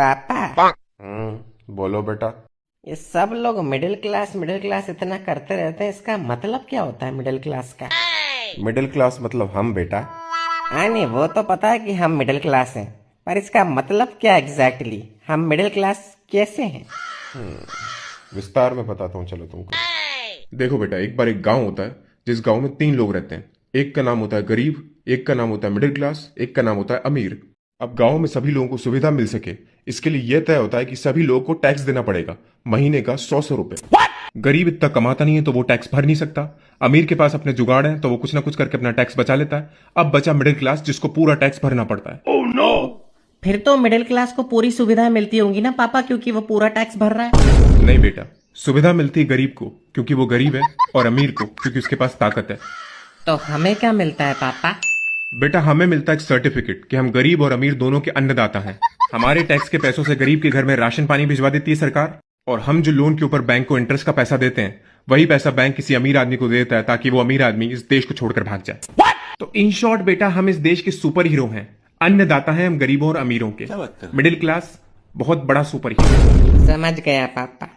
पापा, बोलो बेटा। ये सब लोग मिडिल क्लास इतना करते रहते हैं, इसका मतलब क्या होता है मिडिल क्लास का? मिडिल क्लास मतलब हम बेटा। हाँ नहीं, वो तो पता है कि हम मिडिल क्लास हैं, पर इसका मतलब क्या एग्जैक्टली? हम मिडिल क्लास कैसे हैं? विस्तार में बताता हूँ चलो तुमको। देखो बेटा, एक बार एक गांव होता है जिस गांव में 3 लोग रहते हैं। एक का नाम होता है गरीब, एक का नाम होता है मिडिल क्लास, एक का नाम होता है अमीर। अब गांव में सभी लोगों को सुविधा मिल सके, इसके लिए यह तय होता है कि सभी लोगों को टैक्स देना पड़ेगा, महीने का 100 रुपए। गरीब इतना कमाता नहीं है तो वो टैक्स भर नहीं सकता। अमीर के पास अपने जुगाड़ है तो वो कुछ ना कुछ करके अपना टैक्स बचा लेता है। अब बचा मिडिल क्लास जिसको पूरा टैक्स भरना पड़ता है। फिर तो मिडिल क्लास को पूरी सुविधाएं मिलती होंगी ना पापा, क्योंकि वो पूरा टैक्स भर रहा है। नहीं बेटा, सुविधा मिलती है गरीब को क्योंकि वो गरीब है, और अमीर को क्योंकि उसके पास ताकत है। तो हमें क्या मिलता है पापा? बेटा, हमें मिलता है एक सर्टिफिकेट कि हम गरीब और अमीर दोनों के अन्नदाता हैं। हमारे टैक्स के पैसों से गरीब के घर में राशन पानी भिजवा देती है सरकार, और हम जो लोन के ऊपर बैंक को इंटरेस्ट का पैसा देते हैं, वही पैसा बैंक किसी अमीर आदमी को देता है ताकि वो अमीर आदमी इस देश को छोड़कर भाग जाए। तो इन शॉर्ट बेटा, हम इस देश के सुपर हीरो हैं। अन्नदाता हैं हम गरीबों और अमीरों के। मिडिल क्लास बहुत बड़ा सुपर हीरो। समझ गया पापा।